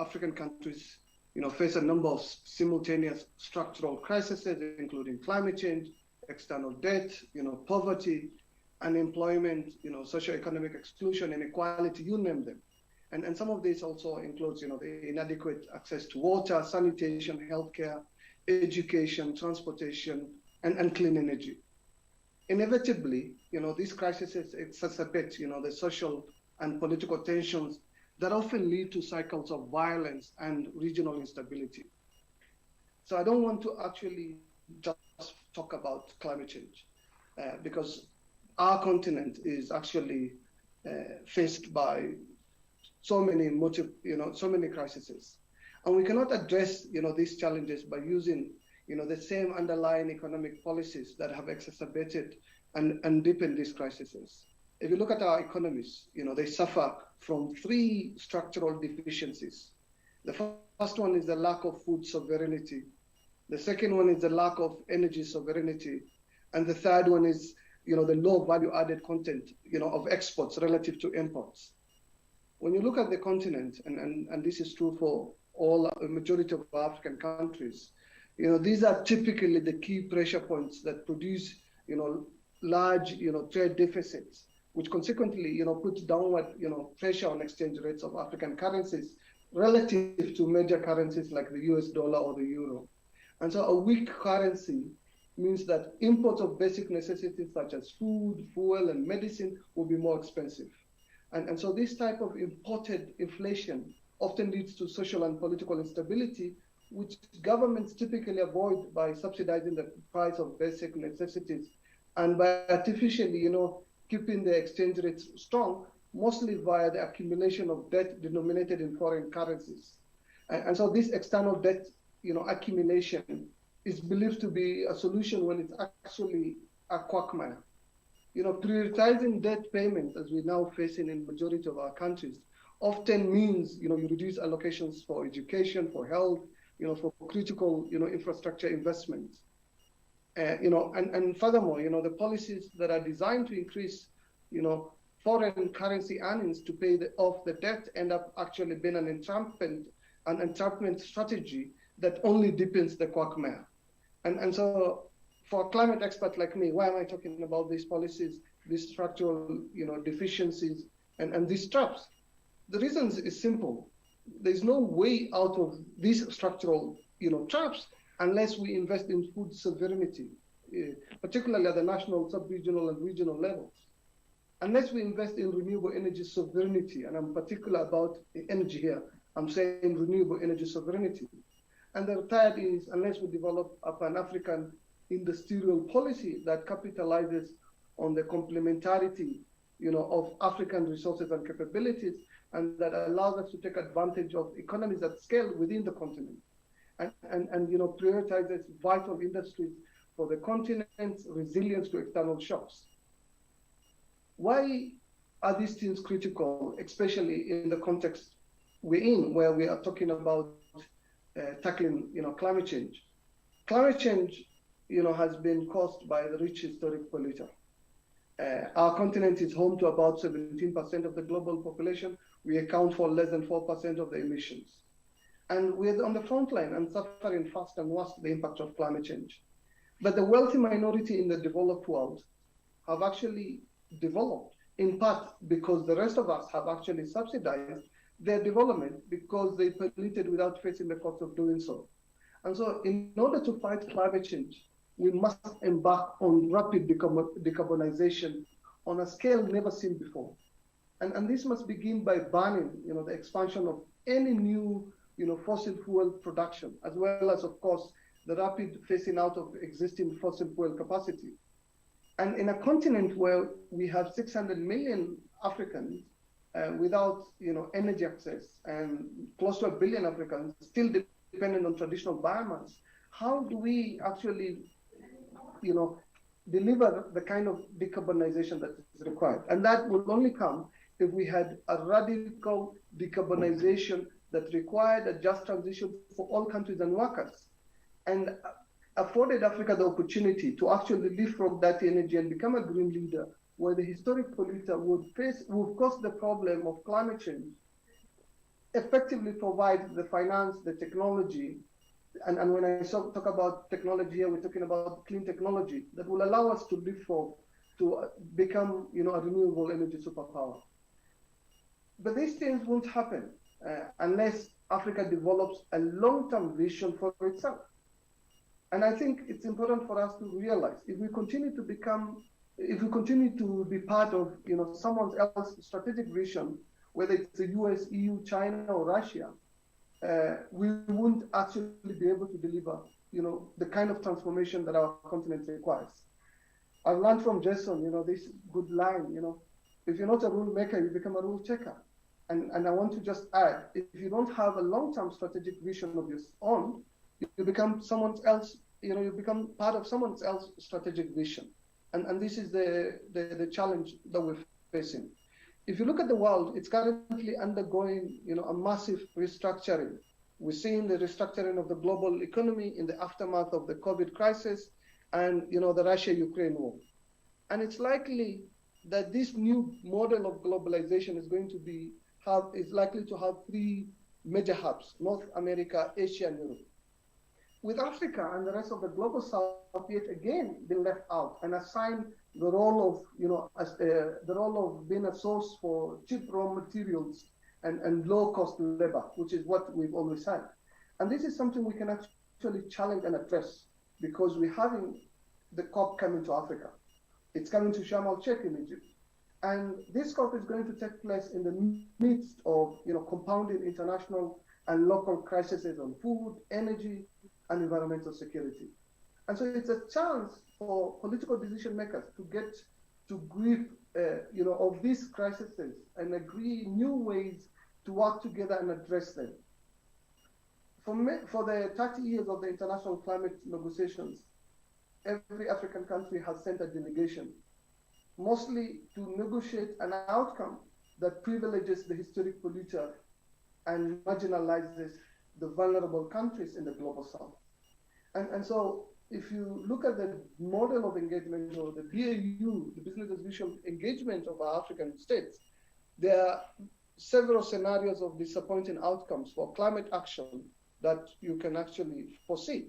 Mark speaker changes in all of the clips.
Speaker 1: African countries, face a number of simultaneous structural crises, including climate change, external debt, poverty, unemployment, socioeconomic exclusion, inequality, you name them. And some of this also includes, the inadequate access to water, sanitation, healthcare, education, transportation, and clean energy. Inevitably, these crises exacerbate, the social and political tensions that often lead to cycles of violence and regional instability. So I don't want to actually just talk about climate change because our continent is actually faced by so many crises, and we cannot address these challenges by using the same underlying economic policies that have exacerbated and deepened these crises. If you look at our economies, they suffer from three structural deficiencies. The first one is the lack of food sovereignty. The second one is the lack of energy sovereignty. And the third one is, the low value added content, of exports relative to imports. When you look at the continent, and this is true for a majority of African countries, these are typically the key pressure points that produce, large, trade deficits, which consequently, puts downward, pressure on exchange rates of African currencies relative to major currencies like the US dollar or the euro. And so a weak currency means that imports of basic necessities such as food, fuel, and medicine will be more expensive. And so this type of imported inflation often leads to social and political instability, which governments typically avoid by subsidizing the price of basic necessities and by artificially, keeping the exchange rates strong, mostly via the accumulation of debt denominated in foreign currencies. And so this external debt, accumulation is believed to be a solution when it's actually a quagmire. Prioritizing debt payments, as we're now facing in majority of our countries, often means, you reduce allocations for education, for health, for critical, infrastructure investments. And furthermore, the policies that are designed to increase, foreign currency earnings to pay off the debt end up actually being an entrapment strategy that only deepens the quagmire. And so for a climate expert like me, why am I talking about these policies, these structural, deficiencies, and these traps? The reason is simple. There's no way out of these structural, traps unless we invest in food sovereignty, particularly at the national, sub-regional, and regional levels. Unless we invest in renewable energy sovereignty, and I'm particular about the energy here, I'm saying renewable energy sovereignty. And the third is unless we develop a Pan-African industrial policy that capitalizes on the complementarity, of African resources and capabilities, and that allows us to take advantage of economies at scale within the continent, and prioritizes vital industries for the continent's resilience to external shocks. Why are these things critical, especially in the context we're in, where we are talking about tackling, climate change? Climate change, has been caused by the rich historic polluter. Our continent is home to about 17% of the global population. We account for less than 4% of the emissions. And we're on the front line and suffering fast and worse the impact of climate change. But the wealthy minority in the developed world have actually developed, in part because the rest of us have actually subsidized their development because they polluted without facing the cost of doing so. And so in order to fight climate change, we must embark on rapid decarbonization on a scale never seen before. And this must begin by banning, the expansion of any new, fossil fuel production, as well as, of course, the rapid phasing out of existing fossil fuel capacity. And in a continent where we have 600 million Africans without, energy access, and close to 1 billion Africans still dependent on traditional biomass, how do we actually, deliver the kind of decarbonization that is required? And that will only come if we had a radical decarbonization that required a just transition for all countries and workers, and afforded Africa the opportunity to actually leapfrog that energy and become a green leader, where the historic polluter would cause the problem of climate change effectively provide the finance, the technology, and when I talk about technology here, we're talking about clean technology that will allow us to leapfrog to become, a renewable energy superpower. But these things won't happen unless Africa develops a long-term vision for itself. And I think it's important for us to realize if we continue to be part of, someone else's strategic vision, whether it's the US, EU, China, or Russia, we won't actually be able to deliver, the kind of transformation that our continent requires. I've learned from Jason, this good line, if you're not a rule maker, you become a rule checker. And I want to just add, if you don't have a long-term strategic vision of your own, you become someone else, you become part of someone else's strategic vision. And this is the challenge that we're facing. If you look at the world, it's currently undergoing, a massive restructuring. We're seeing the restructuring of the global economy in the aftermath of the COVID crisis and, the Russia-Ukraine war. And it's likely that this new model of globalization is likely to have three major hubs: North America, Asia, and Europe. With Africa and the rest of the global south yet again been left out and assigned the role of being a source for cheap raw materials and low-cost labor, which is what we've always had. And this is something we can actually challenge and address because we're having the COP coming to Africa. It's coming to Sharm el-Sheikh in Egypt. And this COP is going to take place in the midst of, compounding international and local crises on food, energy, and environmental security. And so it's a chance for political decision makers to get to grip, of these crises and agree new ways to work together and address them. For the 30 years of the international climate negotiations, every African country has sent a delegation, mostly to negotiate an outcome that privileges the historic polluter and marginalizes the vulnerable countries in the global south. And so if you look at the model of engagement or the BAU, the business as usual engagement of our African states, there are several scenarios of disappointing outcomes for climate action that you can actually foresee.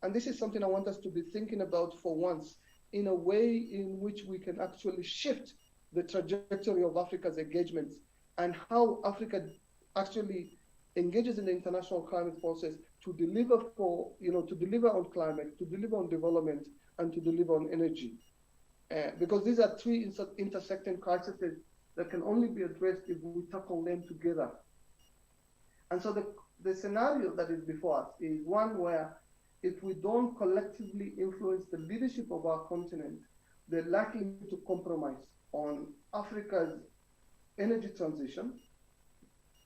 Speaker 1: And this is something I want us to be thinking about for once, in a way in which we can actually shift the trajectory of Africa's engagements and how Africa actually engages in the international climate process to deliver on climate, to deliver on development, and to deliver on energy. Because these are three intersecting crises that can only be addressed if we tackle them together. And so the scenario that is before us is one where if we don't collectively influence the leadership of our continent, they're likely to compromise on Africa's energy transition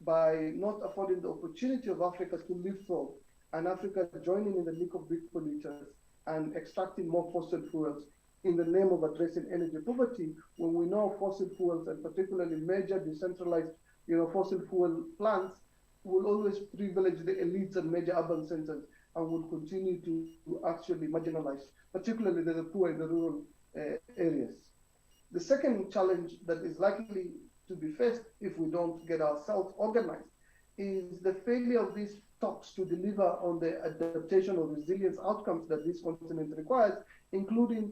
Speaker 1: by not affording the opportunity of Africa to leapfrog and Africa joining in the league of big polluters and extracting more fossil fuels in the name of addressing energy poverty, when we know fossil fuels and particularly major decentralized fossil fuel plants will always privilege the elites and major urban centers and will continue to actually marginalize, particularly the poor in the rural areas. The second challenge that is likely to be faced if we don't get ourselves organized is the failure of these talks to deliver on the adaptation or resilience outcomes that this continent requires, including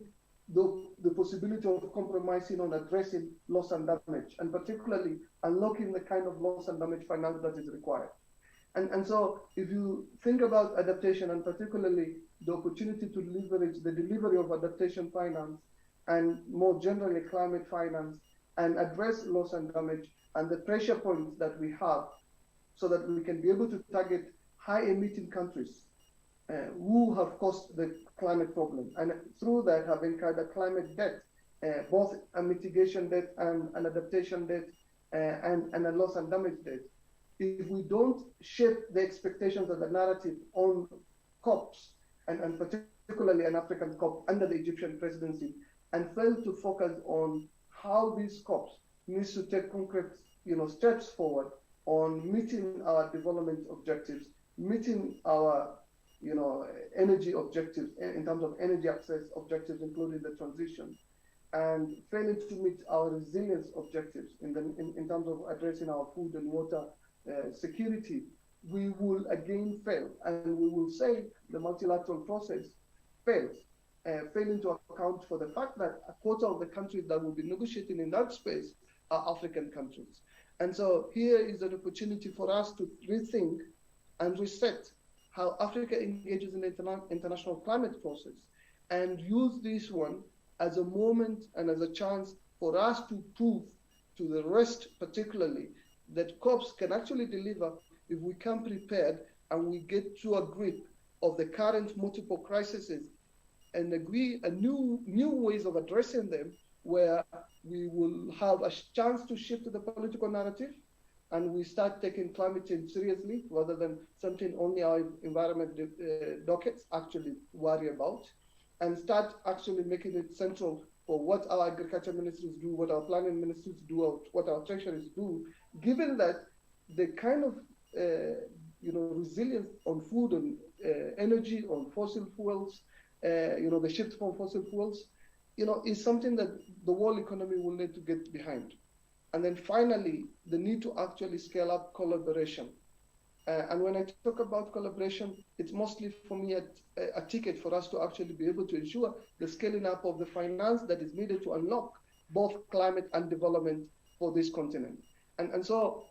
Speaker 1: the possibility of compromising on addressing loss and damage, and particularly unlocking the kind of loss and damage finance that is required. And so if you think about adaptation, and particularly the opportunity to leverage the delivery of adaptation finance and more generally climate finance and address loss and damage and the pressure points that we have so that we can be able to target high emitting countries who have caused the climate problem and through that have incurred a climate debt, both a mitigation debt and an adaptation debt and a loss and damage debt. If we don't shape the expectations of the narrative on COPs, and particularly an African COP under the Egyptian presidency, and fail to focus on how these COPs needs to take concrete steps forward on meeting our development objectives, meeting our energy objectives in terms of energy access objectives, including the transition, and failing to meet our resilience objectives in terms of addressing our food and water security, we will again fail, and we will say the multilateral process fails, failing to account for the fact that a quarter of the countries that will be negotiating in that space are African countries. And so here is an opportunity for us to rethink and reset how Africa engages in the international climate process, and use this one as a moment and as a chance for us to prove to the rest, particularly, that COPs can actually deliver if we come prepared and we get to a grip of the current multiple crises and agree a new ways of addressing them, where we will have a chance to shift the political narrative and we start taking climate change seriously rather than something only our environment dockets actually worry about, and start actually making it central for what our agriculture ministries do, what our planning ministries do, or what our treasuries do, given that the kind of resilience on food and energy, on fossil fuels, the shift from fossil fuels, is something that the world economy will need to get behind. And then finally, the need to actually scale up collaboration. And when I talk about collaboration, it's mostly for me a ticket for us to actually be able to ensure the scaling up of the finance that is needed to unlock both climate and development for this continent. And so,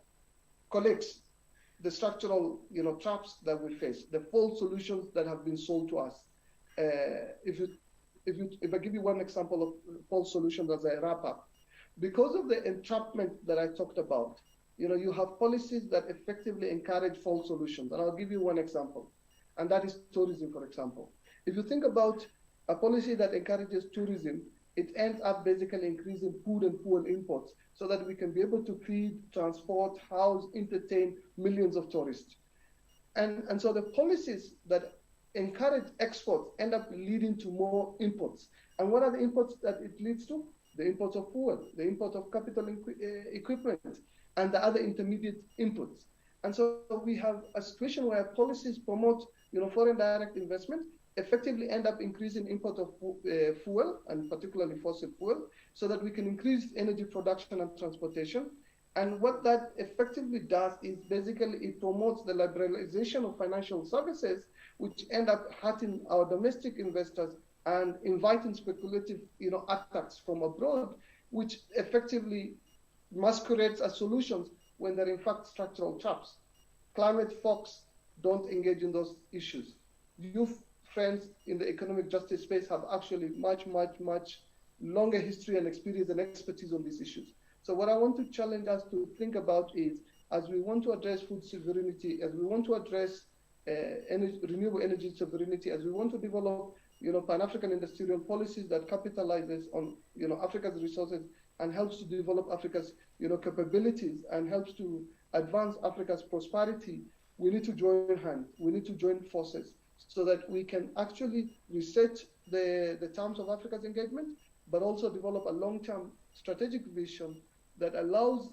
Speaker 1: colleagues, the structural traps that we face, the false solutions that have been sold to us. If I give you one example of false solutions as I wrap up, because of the entrapment that I talked about, you have policies that effectively encourage false solutions. And I'll give you one example, and that is tourism, for example. If you think about a policy that encourages tourism, it ends up basically increasing food and fuel imports so that we can be able to feed, transport, house, entertain millions of tourists. And so the policies that encourage exports end up leading to more imports. And what are the imports that it leads to? The imports of fuel, the import of capital equipment, and the other intermediate inputs. And so we have a situation where policies promote foreign direct investment, effectively end up increasing import of fuel, and particularly fossil fuel, so that we can increase energy production and transportation. And what that effectively does is basically it promotes the liberalization of financial services, which end up hurting our domestic investors and inviting speculative attacks from abroad, which effectively masquerades as solutions when they're in fact structural traps. Climate folks don't engage in those issues. Youth friends in the economic justice space have actually much longer history and experience and expertise on these issues. So what I want to challenge us to think about is, as we want to address food sovereignty, as we want to address renewable energy sovereignty, as we want to develop Pan-African industrial policies that capitalizes on Africa's resources and helps to develop Africa's capabilities and helps to advance Africa's prosperity, we need to join hands, we need to join forces so that we can actually reset the terms of Africa's engagement, but also develop a long-term strategic vision that allows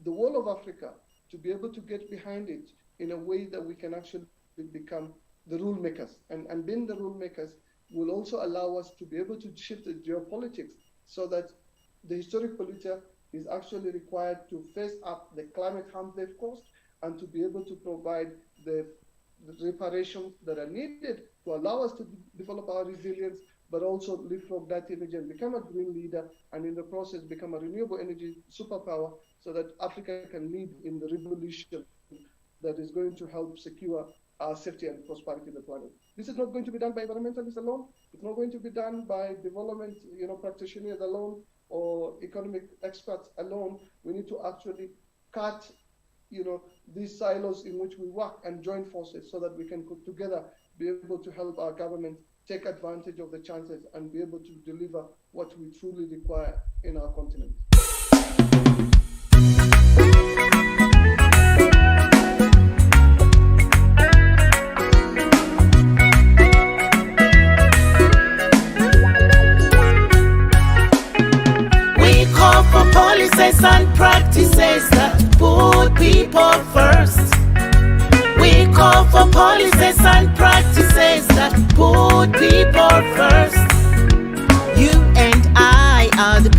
Speaker 1: the whole of Africa to be able to get behind it in a way that we can actually become the rule makers. And being the rule makers will also allow us to be able to shift the geopolitics so that the historic polluter is actually required to face up the climate harm they've caused and to be able to provide the reparations that are needed to allow us to develop our resilience, but also leapfrog that image and become a green leader, and in the process become a renewable energy superpower so that Africa can lead in the revolution that is going to help secure our safety and prosperity of the planet. This is not going to be done by environmentalists alone. It's not going to be done by development practitioners alone or economic experts alone. We need to actually cut these silos in which we work and join forces so that we can together be able to help our government take advantage of the chances and be able to deliver what we truly require in our continent.
Speaker 2: We call for policies and practices that put people first. We call for policies and practices that put people first. You and I are the